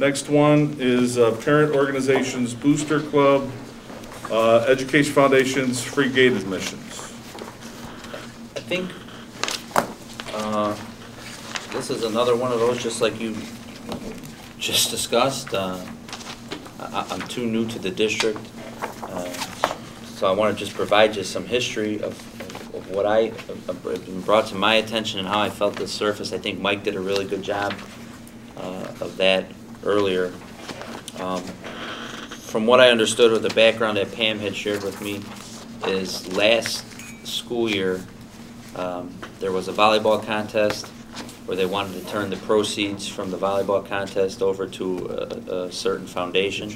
Next one is Parent Organizations Booster Club, Education Foundation's free gate admissions. I think this is another one of those, just like you just discussed. I'm too new to the district, so I want to just provide you some history of what been brought to my attention and how I felt this surface. I think Mike did a really good job of that earlier. From what I understood, or the background that Pam had shared with me, is last school year there was a volleyball contest where they wanted to turn the proceeds from the volleyball contest over to a certain foundation.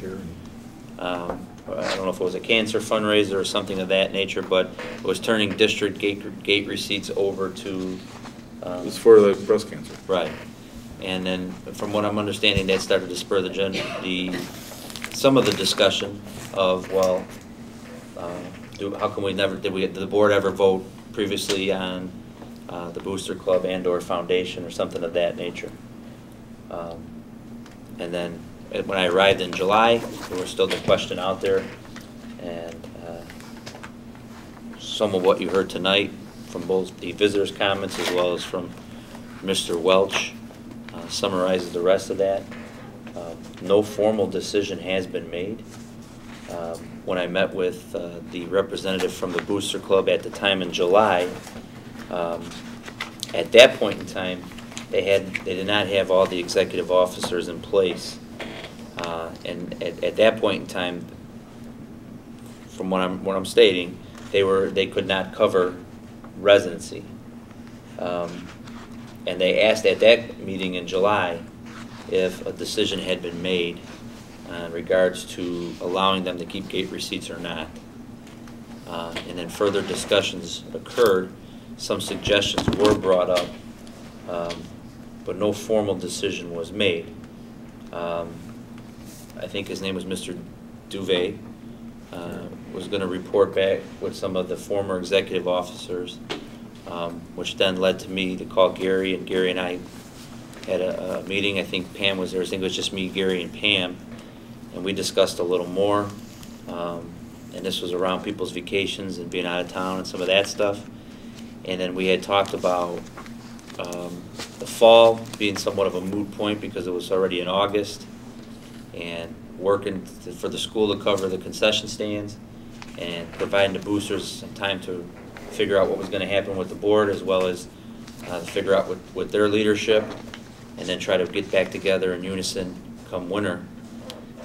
I don't know if it was a cancer fundraiser or something of that nature, but it was turning district gate receipts over to... it was for the breast cancer. Right. And then, from what I'm understanding, that started to spur some of the discussion of, well, how come did the board ever vote previously on the Booster Club and/or Foundation or something of that nature? And then, when I arrived in July, there was still the question out there, and some of what you heard tonight from both the visitors' comments as well as from Mr. Welch summarizes the rest of that. No formal decision has been made. When I met with the representative from the Booster Club at the time in July, at that point in time, they did not have all the executive officers in place. And at that point in time, from what I'm stating, they could not cover residency. And they asked at that meeting in July if a decision had been made in regards to allowing them to keep gate receipts or not. And then further discussions occurred. Some suggestions were brought up, but no formal decision was made. I think his name was Mr. Duvet, was going to report back with some of the former executive officers, which then led to me to call Gary, and Gary and I had a meeting. I think Pam was there. I think it was just me, Gary, and Pam, and we discussed a little more. And this was around people's vacations and being out of town and some of that stuff. And then we had talked about the fall being somewhat of a moot point because it was already in August, and working for the school to cover the concession stands and providing the boosters some time to figure out what was going to happen with the board, as well as figure out with their leadership, and then try to get back together in unison come winter,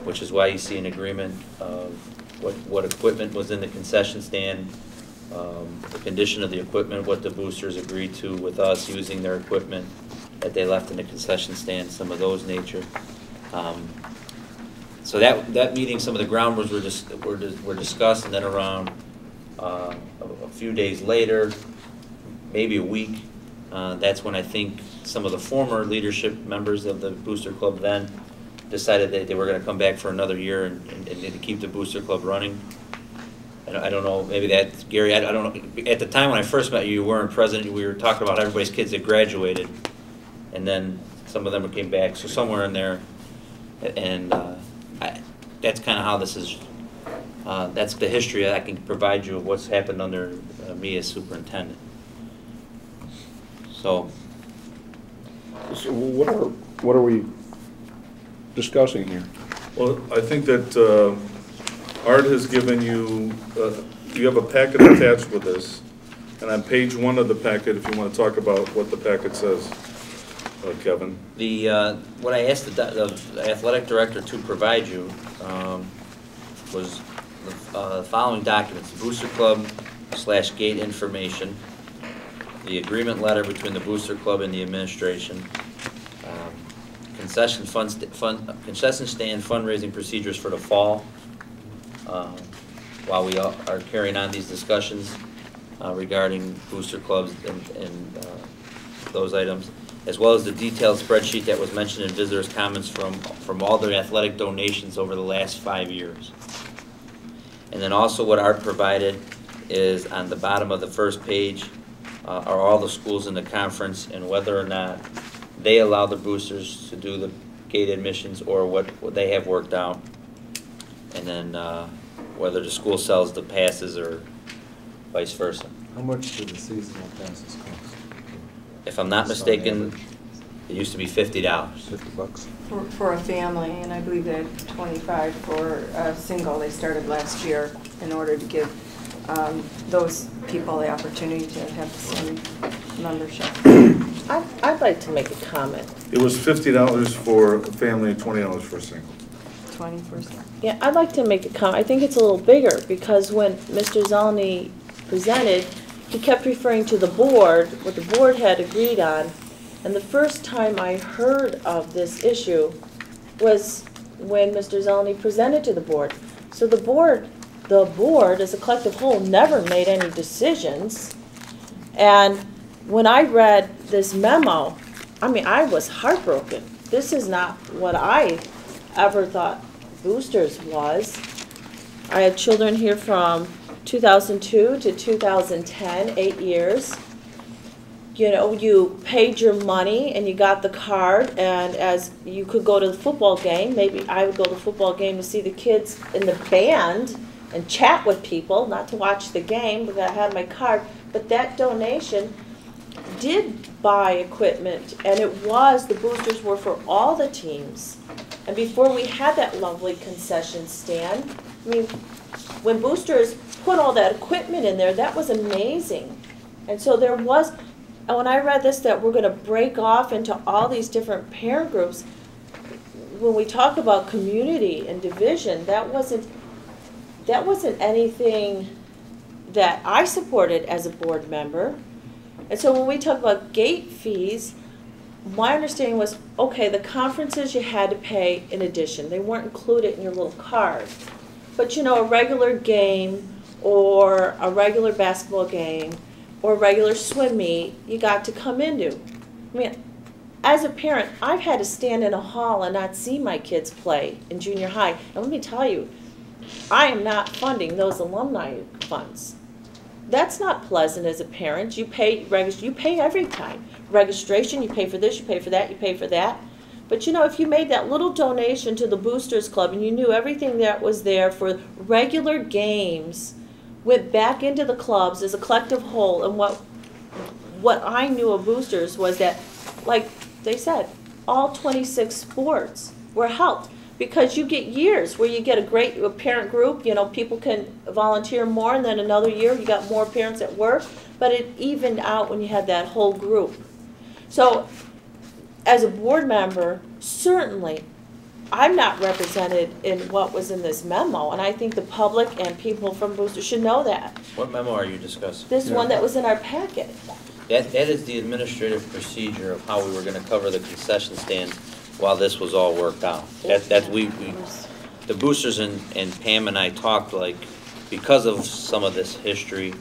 which is why you see an agreement of what equipment was in the concession stand, the condition of the equipment, what the boosters agreed to with us using their equipment that they left in the concession stand, some of those nature. So that meeting, some of the ground rules were discussed, and then around a few days later, maybe a week, that's when I think some of the former leadership members of the Booster Club then decided that they were going to come back for another year and to keep the Booster Club running. And I don't know, maybe that's Gary. I don't know. At the time when I first met you, you weren't president. We were talking about everybody's kids that graduated, and then some of them came back. So somewhere in there, and that's kind of how this is. That's the history I can provide you of what's happened under me as superintendent. So what are we discussing here? Well, I think that Art has given you, you have a packet attached with this, and on page 1 of the packet, if you want to talk about what the packet says, Kevin. What I asked the athletic director to provide you was the following documents: the Booster Club / gate information, the agreement letter between the Booster Club and the administration, concession stand fundraising procedures for the fall, while we are carrying on these discussions regarding booster clubs and those items, as well as the detailed spreadsheet that was mentioned in visitors' comments from all the athletic donations over the last 5 years. And then also what Art provided is on the bottom of the first page are all the schools in the conference and whether or not they allow the boosters to do gate admissions or what they have worked out. And then whether the school sells the passes or vice versa. How much do the seasonal passes cost? If I'm not Just on mistaken, average? it used to be $50. $50? For a family, and I believe that 25 for a single. They started last year in order to give those people the opportunity to have the same membership. I'd like to make a comment. It was $50 for a family and $20 for a single. 20%. Yeah, I'd like to make a comment. I think it's a little bigger because when Mr. Zelny presented, he kept referring to the board, what the board had agreed on. And the first time I heard of this issue was when Mr. Zelny presented to the board. So the board as a collective whole never made any decisions. And when I read this memo, I mean, I was heartbroken. This is not what I ever thought Boosters was. I had children here from 2002 to 2010, 8 years. You know, you paid your money and you got the card, and as you could go to the football game, maybe I would go to the football game to see the kids in the band and chat with people, not to watch the game because I had my card. But that donation did buy equipment, and the boosters were for all the teams. And before we had that lovely concession stand, I mean, when boosters put all that equipment in there, that was amazing. And so there was, and when I read this, that we're going to break off into all these different parent groups, when we talk about community and division, that wasn't anything that I supported as a board member. And so when we talk about gate fees, my understanding was, okay, the conferences you had to pay in addition. They weren't included in your little card. But you know, a regular game or a regular basketball game or a regular swim meet, you got to come into. I mean, as a parent, I've had to stand in a hall and not see my kids play in junior high. And let me tell you, I am not funding those alumni funds. That's not pleasant as a parent. You pay every time. Registration, you pay for this, you pay for that, you pay for that. But you know, if you made that little donation to the Boosters Club and you knew everything that was there for regular games went back into the clubs as a collective whole, and what I knew of Boosters was that, like they said, all 26 sports were helped. Because you get years where you get a parent group, you know, people can volunteer more, and then another year you got more parents at work, but it evened out when you had that whole group. So as a board member, certainly I'm not represented in what was in this memo, and I think the public and people from Booster should know that. What memo are you discussing? This one that was in our packet. That is the administrative procedure of how we were going to cover the concession stand while this was all worked out. The boosters and Pam and I talked, like, because of some of this history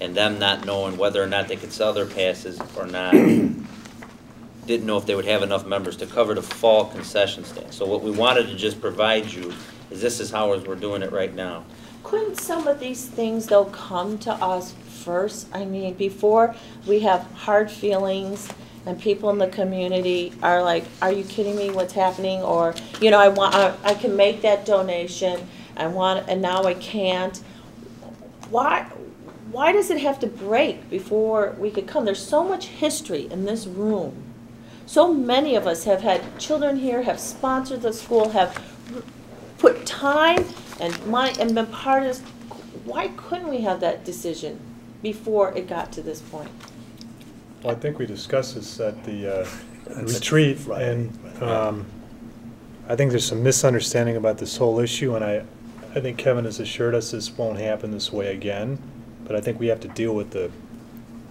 and them not knowing whether or not they could sell their passes or not, didn't know if they would have enough members to cover the fall concession stand. So what we wanted to just provide you is this is how we're doing it right now. Couldn't some of these things, though, come to us first? I mean, before we have hard feelings and people in the community are like, are you kidding me, what's happening? Or, you know, I can make that donation, and now I can't. Why does it have to break before we could come? There's so much history in this room. So many of us have had children here, have sponsored the school, have put time and money and been part of this. Why couldn't we have that decision before it got to this point? Well, I think we discussed this at the retreat, and I think there's some misunderstanding about this whole issue, and I think Kevin has assured us this won't happen this way again, but I think we have to deal with the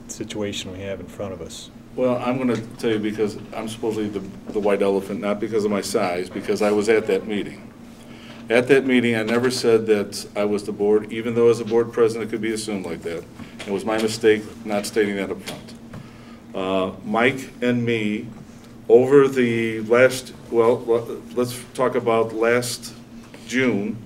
situation we have in front of us. Well, I'm going to tell you, because I'm supposedly the white elephant, not because of my size, because I was at that meeting. At that meeting, I never said that I was the board, even though as a board president it could be assumed like that. It was my mistake not stating that up front. Mike and me, over the last, well, let's talk about last June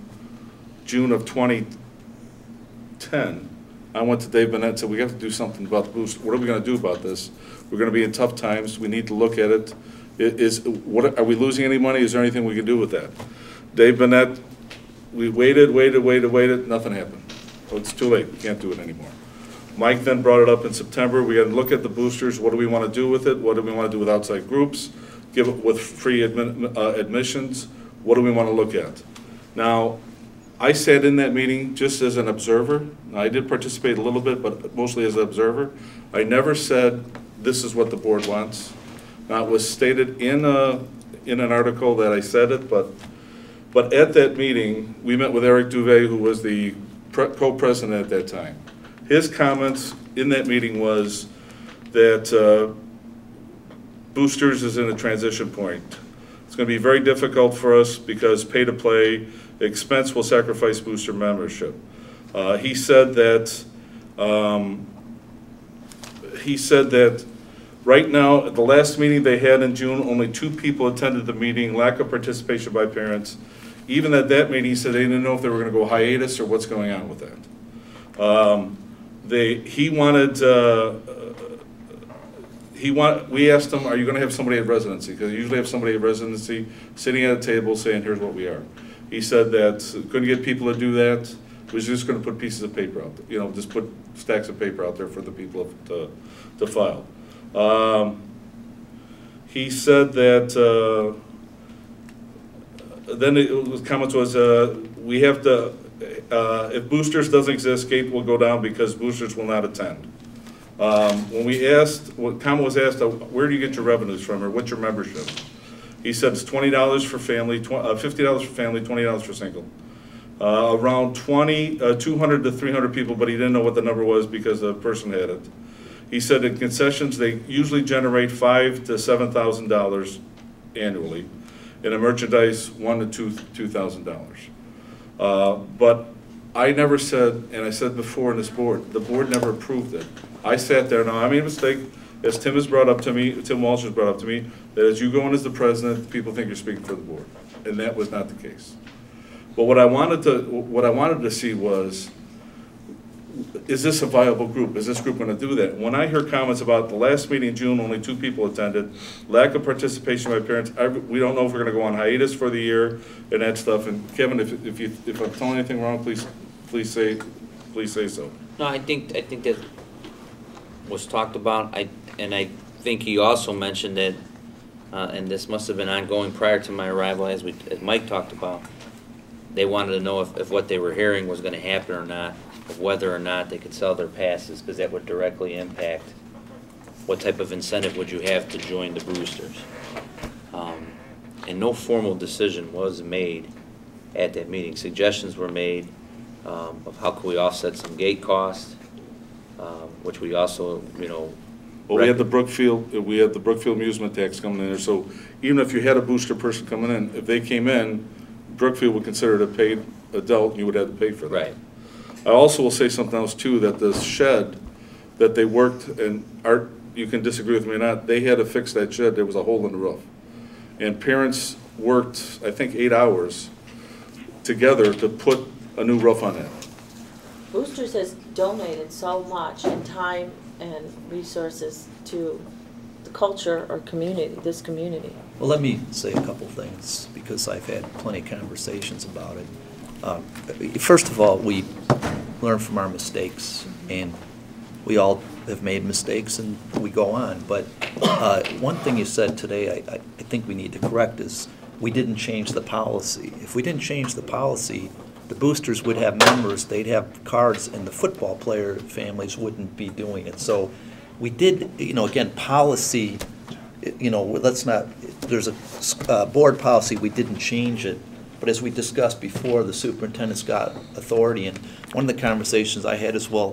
of 2010, I went to Dave Bennett and said, we have to do something about the boost. What are we going to do about this? We're going to be in tough times. We need to look at it. What, are we losing any money? Is there anything we can do with that? Dave Bennett, we waited, nothing happened. Well, it's too late, we can't do it anymore. Mike then brought it up in September. We got to look at the boosters. What do we want to do with it? What do we want to do with outside groups? Give it with free admissions? What do we want to look at? Now, I sat in that meeting just as an observer. I did participate a little bit, but mostly as an observer. I never said, this is what the board wants. Now, it was stated in an article that I said it, but at that meeting, we met with Eric Duvet, who was the co-president at that time. His comments in that meeting was that boosters is in a transition point. It's going to be very difficult for us because pay-to-play expense will sacrifice booster membership. He said that right now, at the last meeting they had in June, only 2 people attended the meeting, lack of participation by parents. Even at that meeting, he said they didn't know if they were going to go hiatus or what's going on with that. We asked him, are you going to have somebody at residency? Because you usually have somebody at residency sitting at a table saying, here's what we are. He said that couldn't get people to do that. Was just going to put pieces of paper out there, just put stacks of paper out there for the people to file. He said that then his comments was we have to if boosters doesn't exist, gate will go down because boosters will not attend. When we asked, when comment was asked, where do you get your revenues from, or what's your membership? He said it's $20 for family, $50 for family, $20 for single. Around 200 to 300 people, but he didn't know what the number was because the person had it. He said in concessions they usually generate $5,000 to $7,000 annually. In a merchandise, $1,000 to $2,000. But I never said, and I said before in this board, the board never approved it. I sat there, now I made a mistake, as Tim has brought up to me, Tim Walsh has brought up to me, that as you go in as the president, people think you're speaking for the board. And that was not the case. But what I wanted to see was, is this a viable group? Is this group going to do that? When I heard comments about the last meeting in June, only 2 people attended, lack of participation by parents, we don't know if we're going to go on hiatus for the year and that stuff. And Kevin, if I'm telling anything wrong, please say so. No, I think that was talked about. And I think he also mentioned that, and this must have been ongoing prior to my arrival, as Mike talked about. They wanted to know if what they were hearing was going to happen or not, of whether or not they could sell their passes, because that would directly impact what type of incentive would you have to join the boosters. And no formal decision was made at that meeting. Suggestions were made of how could we offset some gate costs, which we also, Well, we had the Brookfield amusement tax coming in there, so even if you had a booster person coming in, if they came in, Brookfield would consider it a paid adult, and you would have to pay for that. Right. I also will say something else too, that the shed that they worked, and Art, you can disagree with me or not, they had to fix that shed. There was a hole in the roof. And parents worked, I think, 8 hours together to put a new roof on that. Boosters has donated so much in time and resources to the culture or community, this community. Well, let me say a couple things, because I've had plenty of conversations about it. First of all, we learn from our mistakes, and we all have made mistakes, and we go on. But one thing you said today I think we need to correct is we didn't change the policy. If we didn't change the policy, the boosters would have members, they'd have cards, and the football player families wouldn't be doing it. So we did, again, policy, let's not, there's a board policy, we didn't change it. But as we discussed before, the superintendent's got authority, and one of the conversations I had is, well,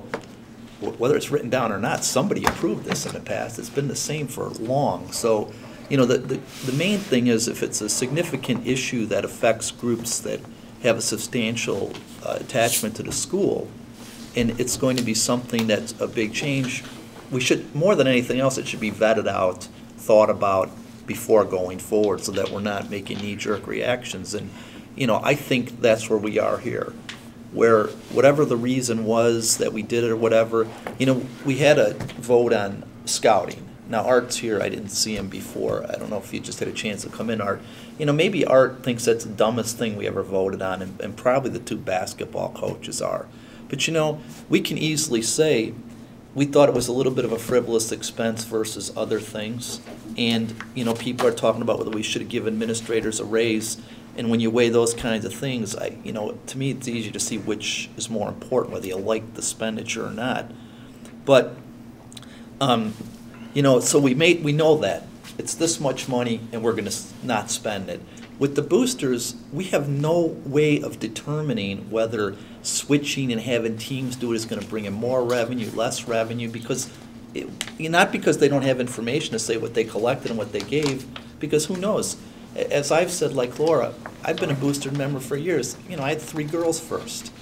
whether it's written down or not, somebody approved this in the past. It's been the same for long. So, the main thing is, if it's a significant issue that affects groups that have a substantial attachment to the school, and it's going to be something that's a big change, we should, more than anything else, it should be vetted out, thought about before going forward, so that we're not making knee-jerk reactions. And I think that's where we are here, where whatever the reason was that we did it or whatever, we had a vote on scouting, Now, Art's here, I didn't see him before. I don't know if you just had a chance to come in, Art. You know, maybe Art thinks that's the dumbest thing we ever voted on, and probably the 2 basketball coaches are. But you know, we can easily say, we thought it was a little bit of a frivolous expense versus other things. And, you know, people are talking about whether we should have given administrators a raise. And when you weigh those kinds of things, you know, to me, it's easy to see which is more important, whether you like the expenditure or not. But, you know, so we know that. It's this much money, and we're going to not spend it. With the boosters, we have no way of determining whether switching and having teams do it is going to bring in more revenue, less revenue, because not because they don't have information to say what they collected and what they gave, because who knows? As I've said, like Laura, I've been a booster member for years. You know, I had 3 girls first.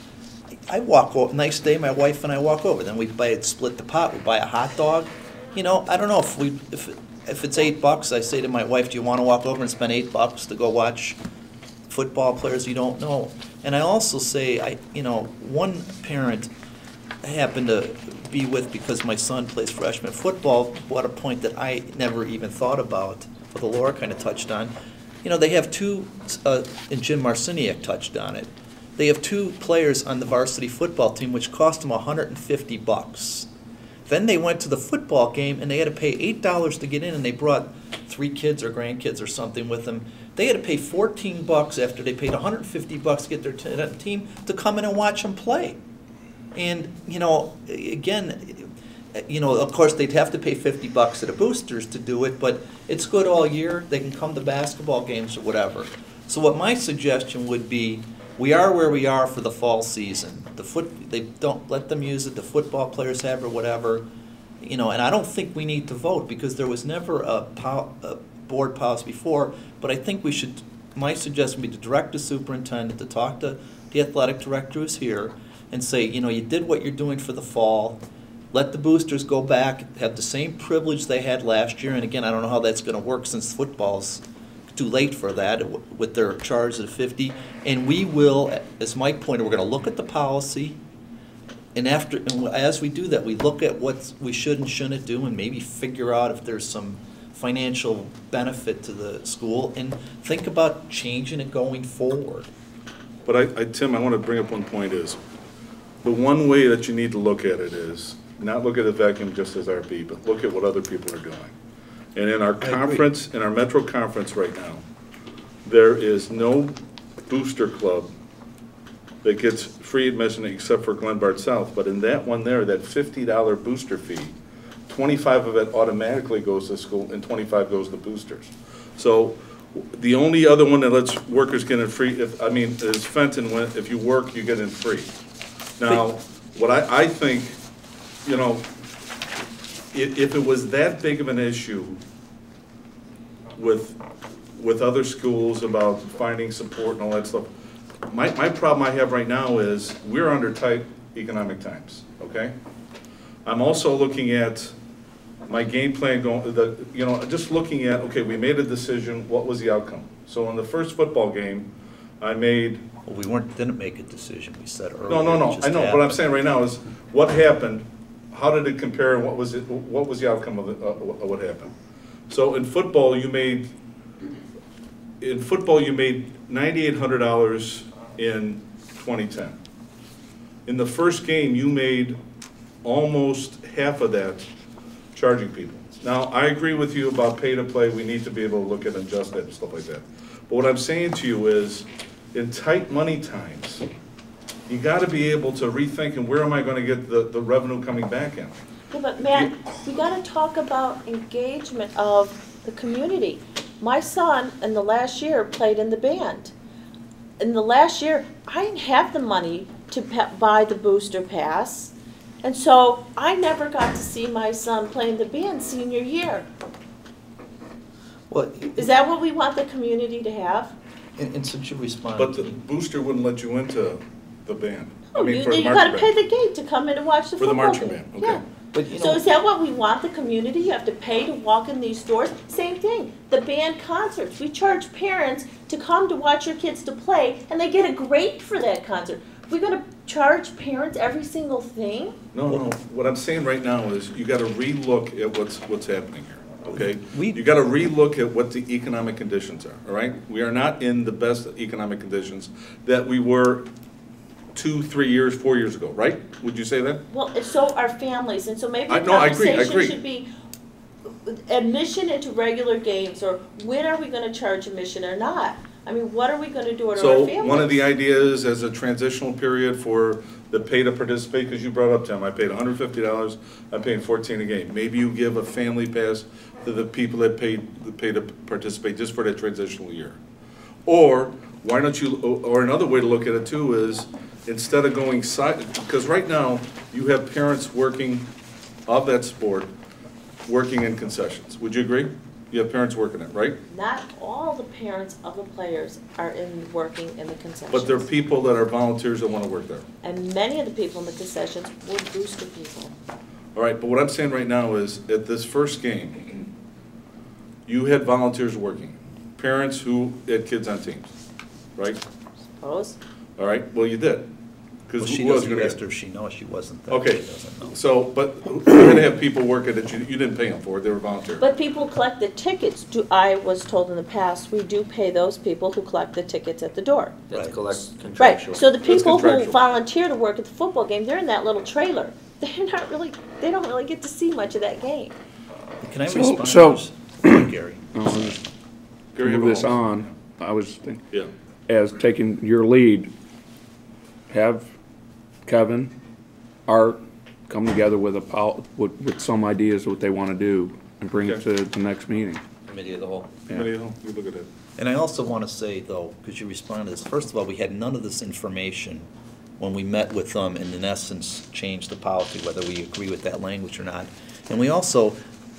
I walk over, nice day, my wife and I walk over. Then we split the pot. We buy a hot dog. You know, I don't know if it's $8. I say to my wife, "Do you want to walk over and spend $8 to go watch football players you don't know?" And I also say, you know, one parent I happened to be with because my son plays freshman football brought a point that I never even thought about, although Laura kind of touched on. You know, they have 2, and Jim Marciniak touched on it. They have 2 players on the varsity football team, which cost them $150. Then they went to the football game, and they had to pay $8 to get in, and they brought 3 kids or grandkids or something with them. They had to pay $14 after they paid $150 to get their team to come in and watch them play. And, you know, again, you know, of course, they'd have to pay $50 to the boosters to do it, but it's good all year. They can come to basketball games or whatever. So what my suggestion would be, we are where we are for the fall season. They don't let them use it. The football players have or whatever, you know. And I don't think we need to vote because there was never a board policy before. But I think we should. My suggestion would be to direct the superintendent to talk to the athletic director who's here and say, you know, you did what you're doing for the fall. Let the boosters go back, have the same privilege they had last year. And again, I don't know how that's going to work since football's too late for that with their charge of 50. And we will, as Mike pointed, we're going to look at the policy. And as we do that, we look at what we should and shouldn't do and maybe figure out if there's some financial benefit to the school and think about changing it going forward. But Tim, I want to bring up one point is, the one way that you need to look at it is, not look at the vacuum just as RP, but look at what other people are doing. And in our conference, in our Metro Conference right now, there is no booster club that gets free admission except for Glenbard South. But in that one there, that $50 booster fee, 25 of it automatically goes to school and 25 goes to boosters. So the only other one that lets workers get in free, is Fenton. If you work, you get in free. Now, what I think, you know, if it was that big of an issue with other schools about finding support and all that stuff, my problem I have right now is we're under tight economic times, okay? I'm also looking at my game plan just looking at, okay, we made a decision, what was the outcome? So in the first football game, I made... Well, didn't make a decision, we said earlier. No, I know, what I'm saying right now is, what happened, how did it compare, and what was the outcome of what happened? So in football, you made $9,800 in 2010. In the first game, you made almost half of that charging people. Now, I agree with you about pay to play. We need to be able to look at and adjust that and stuff like that. But what I'm saying to you is, in tight money times, you got to be able to rethink, and where am I going to get the revenue coming back in? Yeah, but Matt, we got to talk about engagement of the community. My son in the last year played in the band. In the last year, I didn't have the money to buy the booster pass, and so I never got to see my son play in the band senior year. Well, is that what we want the community to have? And since you respond, but the booster wouldn't let you into the band. Oh, you got to pay the gate to come in and watch the football game. For the marching band, okay. Yeah. But, so is that what we want the community? You have to pay to walk in these stores? Same thing. The band concerts. We charge parents to come to watch your kids to play, and they get a grade for that concert. we gonna charge parents every single thing? No, what I'm saying right now is you gotta relook at what's happening here, okay? We- You gotta relook at what the economic conditions are, all right? We are not in the best economic conditions that we were 2, 3 years, 4 years ago, right? Would you say that? Well, and so are families, and so maybe the No, I agree. conversation should be admission into regular games, or when are we gonna charge admission or not? I mean, what are we gonna do to our So families? one of the ideas as a transitional period for the pay to participate, because you brought up, Tim, I paid $150, I'm paying $14 a game. Maybe you give a family pass to the people that pay to participate just for that transitional year. Or why don't you, or another way to look at it too is, instead of going because right now you have parents working of that sport, working in concessions. Would you agree? You have parents working it, right? Not all the parents of the players are working in the concessions. But there are people that are volunteers that want to work there. And many of the people in the concessions were booster people. All right, but what I'm saying right now is, at this first game, you had volunteers working, parents who had kids on teams, right? Suppose? All right, well, you did. Well, Because she doesn't ask her if she knows she wasn't there. Okay, She doesn't know. so, but you're gonna have people working that you didn't pay them for, they were volunteers. But people collect the tickets. I was told in the past, we do pay those people who collect the tickets at the door. That's Right. contractual. Right, so the That's people who contractual. volunteer to work at the football game, they're in that little trailer. They don't really get to see much of that game. Can I So- respond? so- Gary. Gary, Move this have a- on, I was thinking, Yeah, as taking your lead, have Kevin, Art, come together with with some ideas of what they want to do and bring it to Okay. the next meeting. Committee of the whole. Yeah. Committee of the whole, you look at it. And I also want to say, though, because you responded to this, first of all, we had none of this information when we met with them and in essence changed the policy, whether we agree with that language or not. And we also,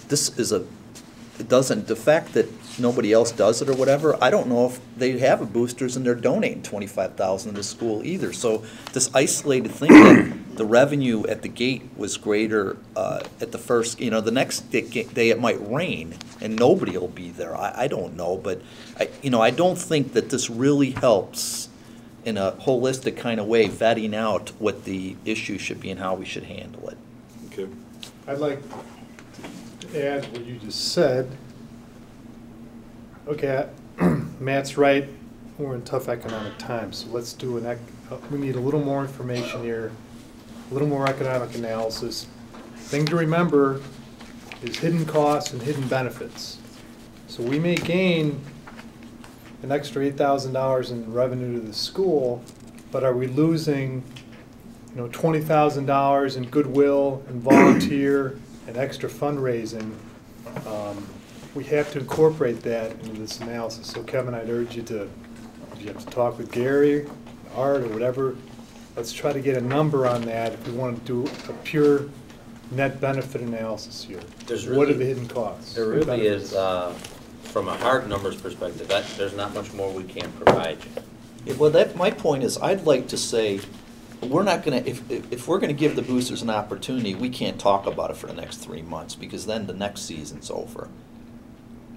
the fact that nobody else does it or whatever, I don't know if they have a boosters and they're donating $25,000 to the school either. So this isolated thing that the revenue at the gate was greater at the first, the next day it might rain and nobody will be there. I don't know, but I don't think that this really helps in a holistic kind of way vetting out what the issue should be and how we should handle it. Okay. I'd like to add what you just said. Okay, Matt's right, we're in tough economic times, so let's do we need a little more information here, a little more economic analysis. Thing to remember is hidden costs and hidden benefits. So we may gain an extra $8,000 in revenue to the school, but are we losing, $20,000 in goodwill and volunteer and extra fundraising? We have to incorporate that into this analysis. So Kevin, I'd urge you to, if you have to talk with Gary, Art, or whatever, let's try to get a number on that if we want to do a pure net benefit analysis here. What are the hidden costs? There really is, from a hard numbers perspective, there's not much more we can provide you. Yeah, well, my point is, I'd like to say, we're not gonna, if we're gonna give the boosters an opportunity, we can't talk about it for the next 3 months, because then the next season's over.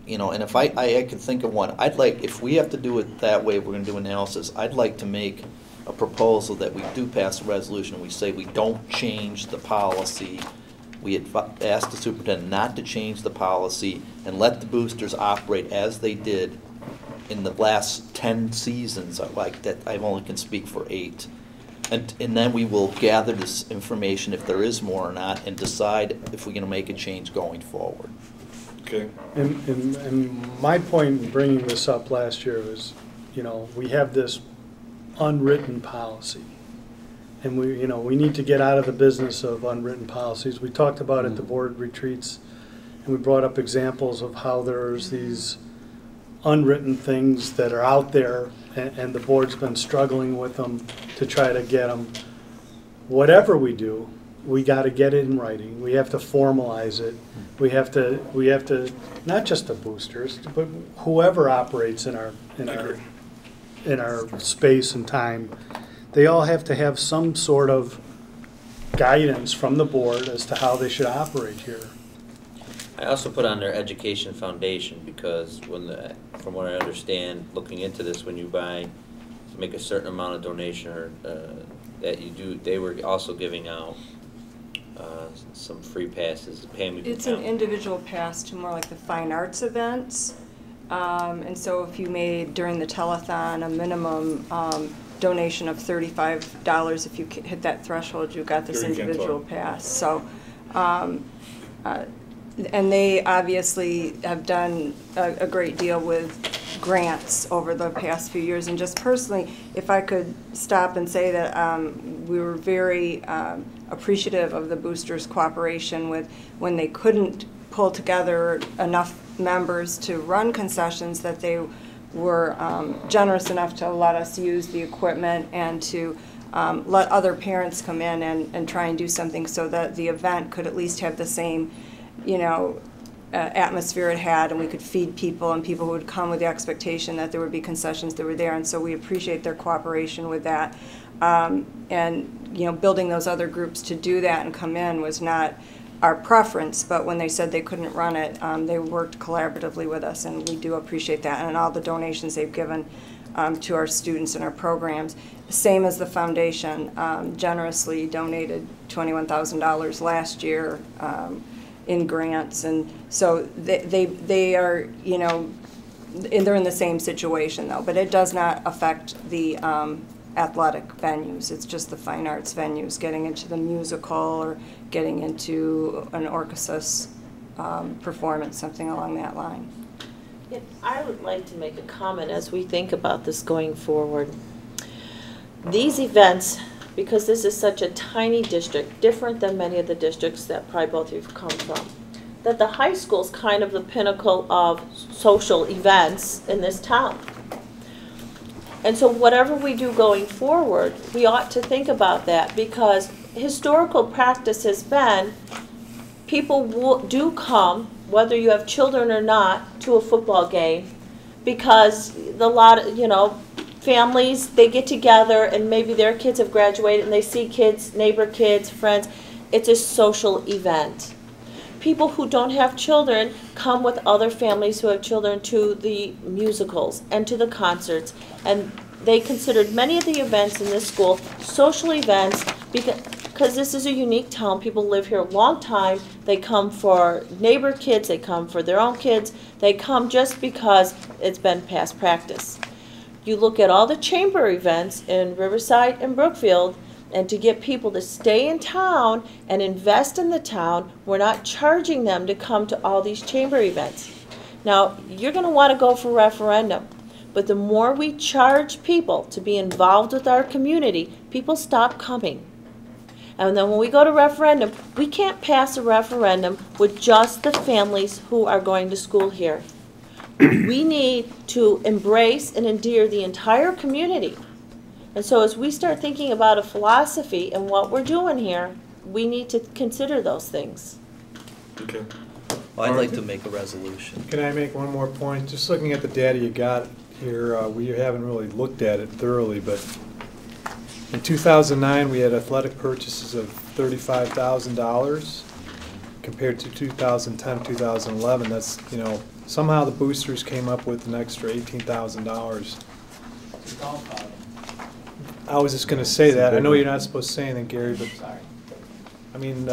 And if I can think of one, if we have to do it that way, we're gonna do analysis, I'd like to make a proposal that we do pass a resolution, and we say we don't change the policy. We had asked the superintendent not to change the policy and let the boosters operate as they did in the last 10 seasons, like that. I only can speak for 8. And then we will gather this information, if there is more or not, and decide if we're going to make a change going forward. Okay. And my point in bringing this up last year was, we have this unwritten policy. And we need to get out of the business of unwritten policies. We talked about at the board retreats, and we brought up examples of how there's these unwritten things that are out there, and the board's been struggling with them to try to get them. Whatever we do, we got to get it in writing. We have to formalize it. We have to not just the boosters, but whoever operates in our space and time. They all have to have some sort of guidance from the board as to how they should operate here. I also put on their education foundation, because from what I understand, looking into this, when you make a certain amount of donation or that they were also giving out some free passes. Pam, It's an individual pass to more like the fine arts events. And so if you made during the telethon a minimum donation of $35, if you hit that threshold, you got this Here you can individual talk. pass. So, and they obviously have done a great deal with grants over the past few years. And just personally, if I could stop and say that we were very appreciative of the boosters' cooperation with when they couldn't pull together enough members to run concessions, that they were generous enough to let us use the equipment and to let other parents come in and try and do something so that the event could at least have the same, atmosphere it had, and we could feed people, and people who would come with the expectation that there would be concessions that were there. And so we appreciate their cooperation with that. And building those other groups to do that and come in was not our preference, but when they said they couldn't run it, they worked collaboratively with us, and we do appreciate that, and all the donations they've given to our students and our programs. Same as the foundation, generously donated $21,000 last year in grants, and so they are, they're in the same situation though, but it does not affect the athletic venues. It's just the fine arts venues, getting into the musical or getting into an orchestra's performance, something along that line. Yeah, I would like to make a comment as we think about this going forward. These events, because this is such a tiny district, different than many of the districts that probably both of you have come from, that the high school is kind of the pinnacle of social events in this town. And so whatever we do going forward, we ought to think about that, because historical practice has been people do come, whether you have children or not, to a football game, because families, they get together and maybe their kids have graduated and they see kids, neighbor kids, friends. It's a social event. People who don't have children come with other families who have children to the musicals and to the concerts, and they considered many of the events in this school social events because this is a unique town. People live here a long time. They come for neighbor kids, they come for their own kids, they come just because it's been past practice. You look at all the chamber events in Riverside and Brookfield, and to get people to stay in town and invest in the town, we're not charging them to come to all these chamber events. Now, you're going to want to go for referendum, but the more we charge people to be involved with our community, people stop coming. And then when we go to referendum, we can't pass a referendum with just the families who are going to school here. We need to embrace and endear the entire community. And so as we start thinking about a philosophy and what we're doing here, we need to consider those things. Okay. Well, I'd like to make a resolution. Can I make one more point? Just looking at the data you got here, we haven't really looked at it thoroughly, but in 2009 we had athletic purchases of $35,000 compared to 2010, 2011. That's, somehow the boosters came up with an extra $18,000. I was just going to say that. I know you're not supposed to say anything, Gary, but I mean,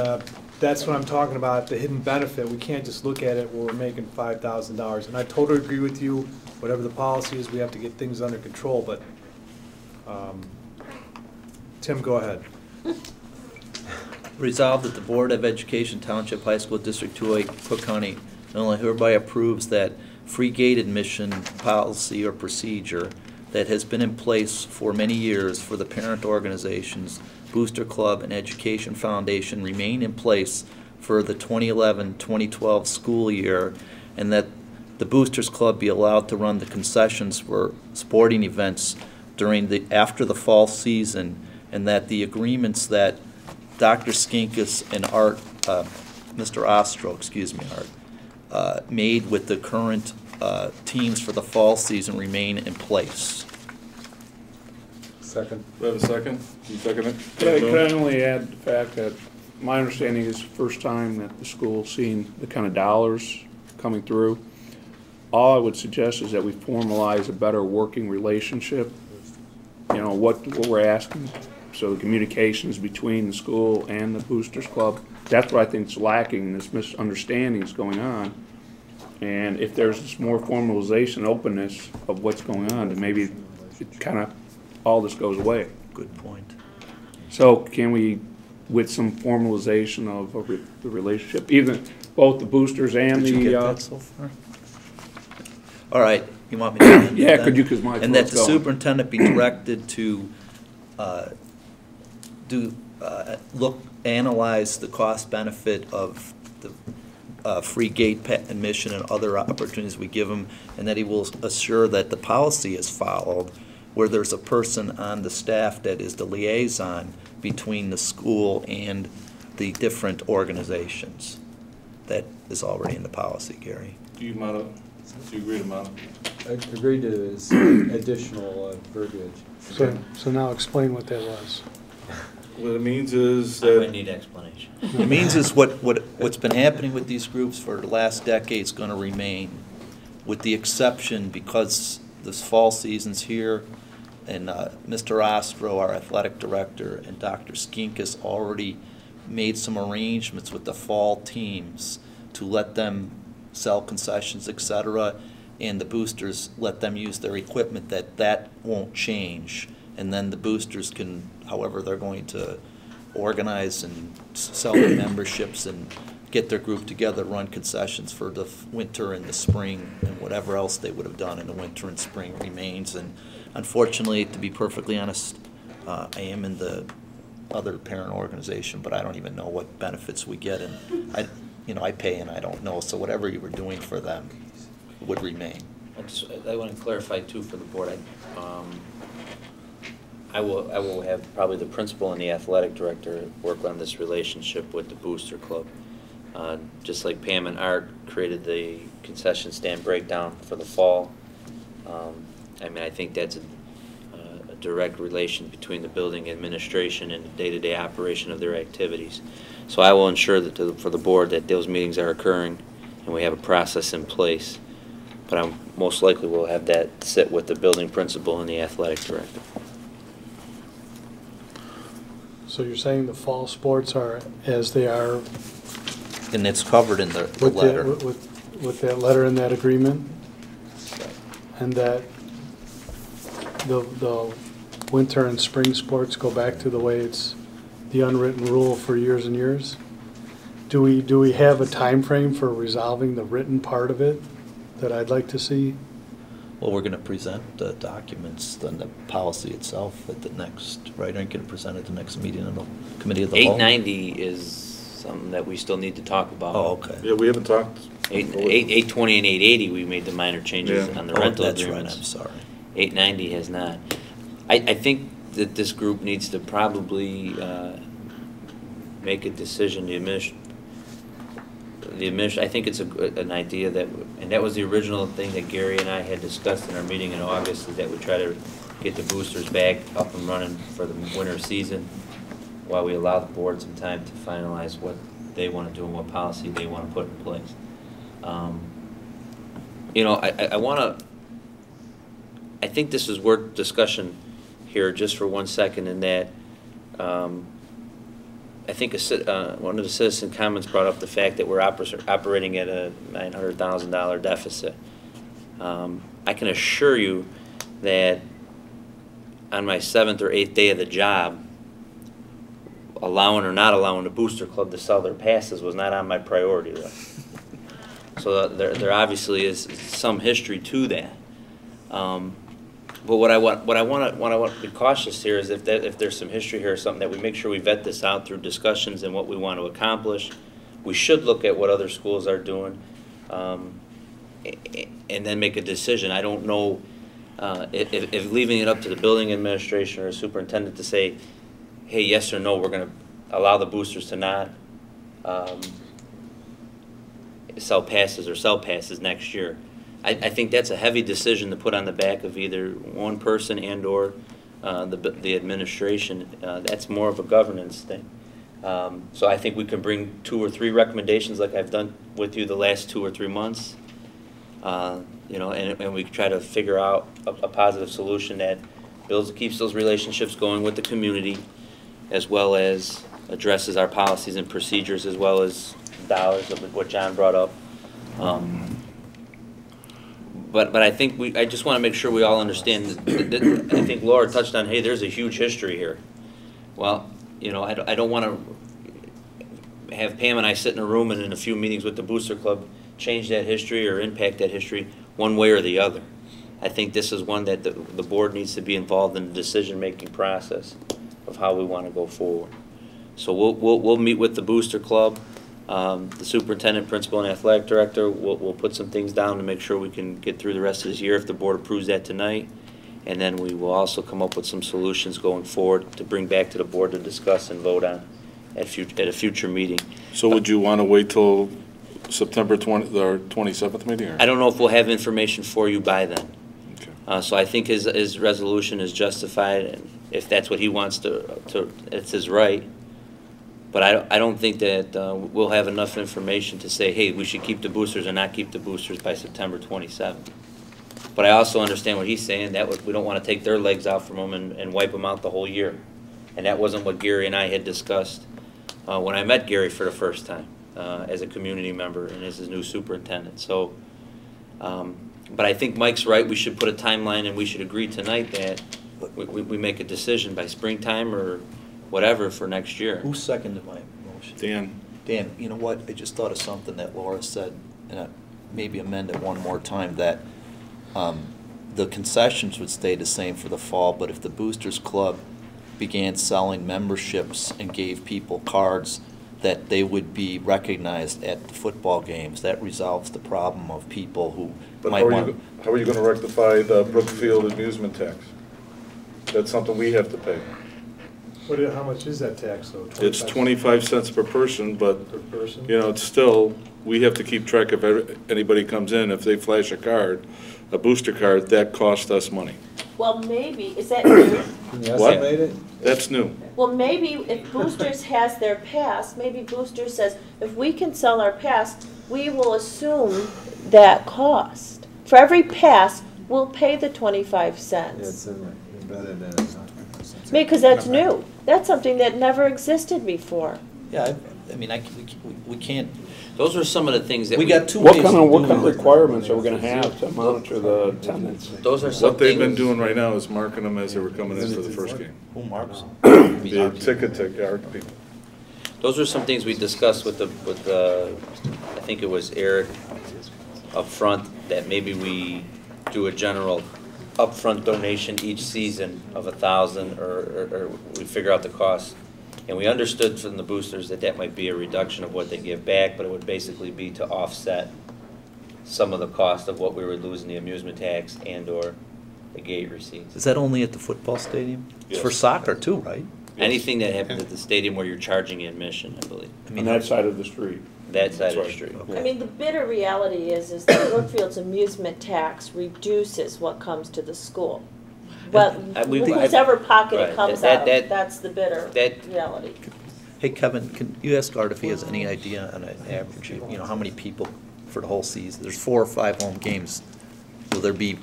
that's what I'm talking about, the hidden benefit. We can't just look at it where we're making $5,000. And I totally agree with you. Whatever the policy is, we have to get things under control. But Tim, go ahead. Resolved that the Board of Education Township High School District 208, Cook County, Illinois hereby approves that free gate admission policy or procedure that has been in place for many years for the parent organizations, Booster Club and Education Foundation remain in place for the 2011-2012 school year, and that the Boosters Club be allowed to run the concessions for sporting events after the fall season, and that the agreements that Dr. Skinkus and Mr. Ostro, made with the current teams for the fall season remain in place. Second. Do I have a second? You second it? Could I only add the fact that my understanding is the first time that the school's seen the kind of dollars coming through. All I would suggest is that we formalize a better working relationship. What we're asking So the communications between the school and the Boosters Club, that's what I think is lacking, this misunderstanding is going on. And if there's this more formalization, openness of what's going on, then maybe it kind of, all this goes away. Good point. So can we, with some formalization of the relationship, even both the boosters and Did you the, get that so far? All right, you want me to? end it yeah, then? could you, because my And that throat's the going. superintendent be directed to analyze the cost benefit of the free gate admission and other opportunities we give him, and that he will assure that the policy is followed, where there's a person on the staff that is the liaison between the school and the different organizations. That is already in the policy, Gary. Do you agree to modify? I agreed to his additional verbiage. So now explain what that was. What it means is I might that, need explanation. It means is what's been happening with these groups for the last decade is going to remain, with the exception, because this fall season's here, and Mr. Ostro, our athletic director, and Dr. Skink has already made some arrangements with the fall teams to let them sell concessions, etc., and the boosters let them use their equipment, that won't change. And then the boosters can, however they're going to organize and sell their memberships and get their group together, run concessions for the winter and the spring, and whatever else they would have done in the winter and spring remains. And unfortunately, to be perfectly honest, I am in the other parent organization, but I don't even know what benefits we get, and I pay and I don't know. So whatever you were doing for them would remain. I want to clarify too for the board. I will have probably the principal and the athletic director work on this relationship with the Booster Club. Just like Pam and Art created the concession stand breakdown for the fall. I think that's a direct relation between the building administration and the day-to-day operation of their activities. So I will ensure that for the board that those meetings are occurring and we have a process in place. But I most likely will have that sit with the building principal and the athletic director. So you're saying the fall sports are as they are And it's covered in the with letter. with that letter in that agreement? And that the winter and spring sports go back to the way it's the unwritten rule for years and years? Do we have a time frame for resolving the written part of it that I'd like to see? Well, we're going to present the documents, then the policy itself at the next, right? Aren't you going to present it at the next meeting of the committee of the whole? 890 is something that we still need to talk about. Oh, okay. yeah, we haven't talked. 820 and 880, we made the minor changes Yeah. on the Oh, rental that's right, agreements. I'm sorry. 890 has not. I think that this group needs to probably make a decision. I think it's an idea that, and that was the original thing that Gary and I had discussed in our meeting in August, is that we try to get the boosters back up and running for the winter season while we allow the board some time to finalize what they want to do and what policy they want to put in place. I think this is worth discussion here just for 1 second, in that I think one of the citizen comments brought up the fact that we're operating at a $900,000 deficit. I can assure you that on my 7th or 8th day of the job, allowing or not allowing the Booster Club to sell their passes was not on my priority list. So there obviously is some history to that. But what I want to be cautious here is if there's some history here or something, that we make sure we vet this out through discussions and what we want to accomplish. We should look at what other schools are doing, and then make a decision. I don't know if leaving it up to the building administration or superintendent to say, hey, yes or no, we're going to allow the boosters to not sell passes next year. I think that's a heavy decision to put on the back of either one person and or the administration. That's more of a governance thing. So I think we can bring 2 or 3 recommendations like I've done with you the last 2 or 3 months, and we try to figure out a positive solution that keeps those relationships going with the community, as well as addresses our policies and procedures, as well as dollars of what John brought up. But I think I just want to make sure we all understand that I think Laura touched on, hey, there's a huge history here. Well, you know, I don't want to have Pam and I sit in a room and in a few meetings with the Booster Club change that history or impact that history one way or the other. I think this is one that the board needs to be involved in the decision-making process of how we want to go forward. So we'll meet with the Booster Club, the superintendent, principal, and athletic director. We'll put some things down to make sure we can get through the rest of this year if the board approves that tonight. And then we will also come up with some solutions going forward to bring back to the board to discuss and vote on at a future meeting. So would you want to wait till September 27th meeting? Or? I don't know if we'll have information for you by then. Okay. So I think his resolution is justified, and if that's what he wants to it's his right. But I don't think that we'll have enough information to say, hey, we should keep the boosters or not keep the boosters by September 27th. But I also understand what he's saying, that we don't want to take their legs out from them and wipe them out the whole year. And that wasn't what Gary and I had discussed when I met Gary for the first time as a community member and as his new superintendent. So, but I think Mike's right. We should put a timeline and we should agree tonight that we make a decision by springtime or whatever for next year. Who seconded my motion? Dan. Dan, you know what? I just thought of something that Laura said, and I maybe amend it one more time, that the concessions would stay the same for the fall, but if the Boosters Club began selling memberships and gave people cards, that they would be recognized at the football games. That resolves the problem of people who might want. How are you going to rectify the Brookfield amusement tax? That's something we have to pay. How much is that tax, though? It's 25 cents per person, but Per person? you know, it's still, we have to keep track of anybody comes in. If they flash a card, a booster card, that costs us money. Well, maybe, is that new? Can you What? estimate it? That's new. Well, maybe if Boosters has their pass, maybe Boosters says, if we can sell our pass, we will assume that cost. For every pass, we'll pay the 25 Yeah, cents. it's embedded in it. Because that's new. That's something that never existed before. Yeah, I mean, we can't. Those are some of the things that We got two What ways kind of of doing it. requirements are we gonna have to monitor the attendance? Those are some What they've been things- doing right now is marking them as they were coming into the first game. Who marks? The ticket yard people. Those are some things we discussed with I think it was Eric up front, that maybe we do a general upfront donation each season of $1,000 or we figure out the cost. And we understood from the boosters that might be a reduction of what they give back, but it would basically be to offset some of the cost of what we would lose in the amusement tax and or the gate receipts. Is that only at the football stadium? It's for Yes. soccer too, right? Anything that happens at the stadium where you're charging admission, I believe. On that side of the street. That side of the right. street. I mean, the bitter reality is that Brookfield's amusement tax reduces what comes to the school. Well, whoever pocket Right, it comes that- out that- of, that's the bitter reality. Hey, Kevin, can you ask Art if he has any idea on an average, you know, how many people for the whole season? There's 4 or 5 home games. Will there be,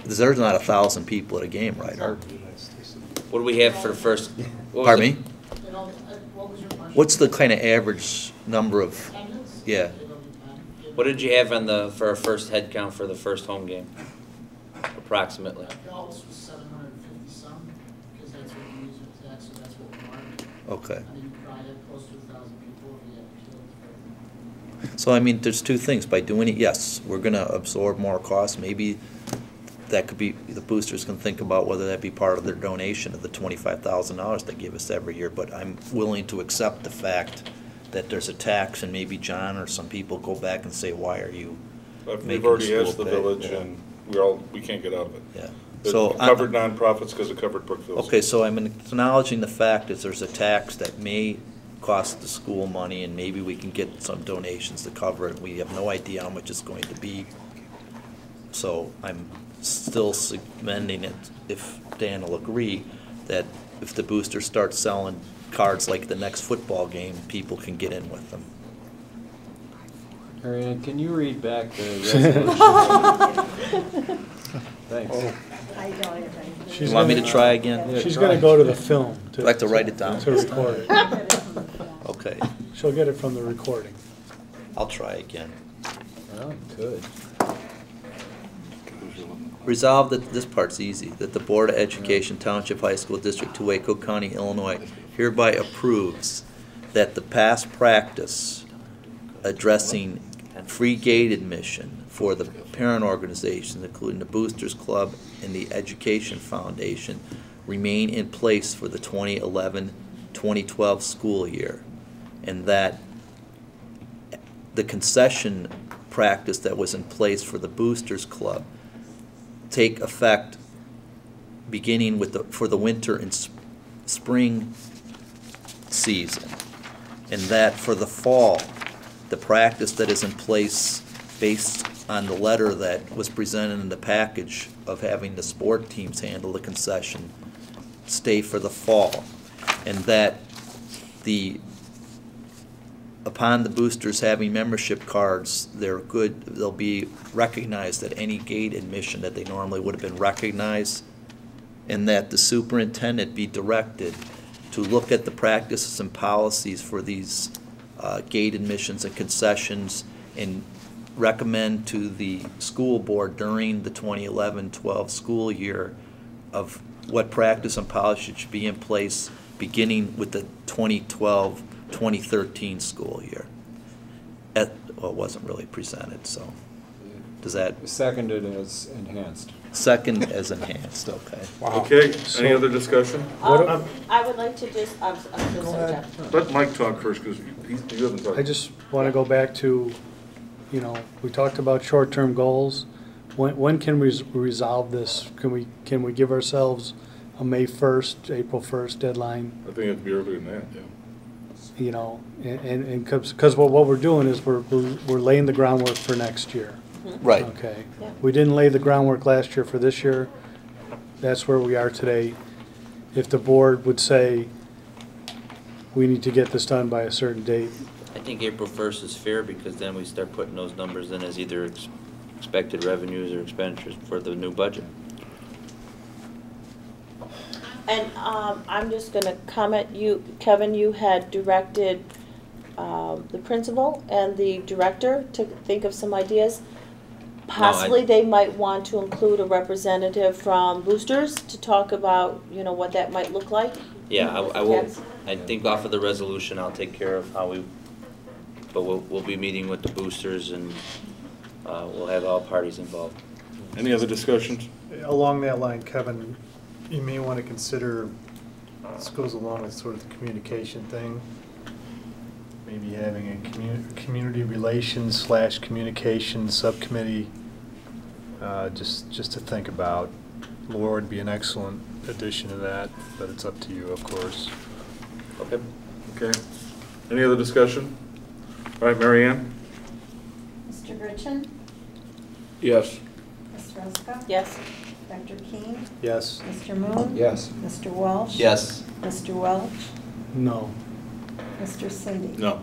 there's not 1,000 people at a game, right, Art? What do we have for the first? Pardon me? What's the kind of average number of, yeah, What did you have for our first head count for the first home game? Approximately. Adults was 750 some, because that's what we use with tax, so that's what we mark. okay. I mean, you probably had close to 1,000 people if you had killed. So, I mean, there's 2 things. By doing it, yes, we're going to absorb more costs. Maybe that could be, the boosters can think about whether that be part of their donation of the $25,000 they give us every year. But I'm willing to accept the fact that there's a tax, and maybe John or some people go back and say, why are you We've making already the asked school the pay? village, Yeah. and we can't get out of it. Yeah. It So covered nonprofits because it covered Brookfield. okay, so I'm acknowledging the fact that there's a tax that may cost the school money, and maybe we can get some donations to cover it. We have no idea how much it's going to be. So I'm still recommending it, if Dan will agree, that if the boosters start selling cards like the next football game, people can get in with them. Marianne, can you read back the resolution? Thanks. I don't even. You want me to try again? Yeah, She's try. gonna go to the film I'd like to write it down. to record it. Okay, She'll get it from the recording. I'll try again. Oh, good. Resolved that, this part's easy, that the Board of Education Township High School District 2A, Cook County, Illinois hereby approves that the past practice addressing free gate admission for the parent organizations, including the Boosters Club and the Education Foundation, remain in place for the 2011-2012 school year, and that the concession practice that was in place for the Boosters Club take effect beginning with for the winter and spring season, and that for the fall, the practice that is in place based on the letter that was presented in the package of having the sport teams handle the concession stay for the fall, and that upon the boosters having membership cards, they'll be recognized at any gate admission that they normally would have been recognized, and that the superintendent be directed to look at the practices and policies for these gate admissions and concessions and recommend to the school board during the 2011-12 school year of what practice and policy should be in place beginning with the 2012-2013 school year. Well, it wasn't really presented, so does that? Seconded as enhanced. Second as enhanced, okay. Okay, any other discussion? I would like to just, I'm so sorry, Jeff. Let Mike talk first, because you haven't talked. I just want to go back to, we talked about short-term goals. When can we resolve this? Can we give ourselves a May 1st, April 1st deadline? I think it'd be earlier than that, yeah. And because what we're doing is we're laying the groundwork for next year. Right. Okay. Yeah. We didn't lay the groundwork last year for this year. That's where we are today. If the board would say we need to get this done by a certain date, I think April 1st is fair, because then we start putting those numbers in as either expected revenues or expenditures for the new budget. And I'm just going to comment, Kevin, you had directed the principal and the director to think of some ideas. Possibly they might want to include a representative from Boosters to talk about, what that might look like. Yeah, I will. I think off of the resolution, I'll take care of how but we'll be meeting with the boosters, and we'll have all parties involved. Any other discussions? Along that line, Kevin, you may want to consider, this goes along with sort of the communication thing, maybe having a community relations / communication subcommittee, just to think about. Laura would be an excellent addition to that, but it's up to you, of course. Okay. Okay. Any other discussion? All right, Mary Ann? Mr. Gritchen? Yes. Ms. Hruska? Yes. Dr. King? Yes. Mr. Moon? Yes. Mr. Walsh? Yes. Mr. Welch? no. Mr. Cindy? No.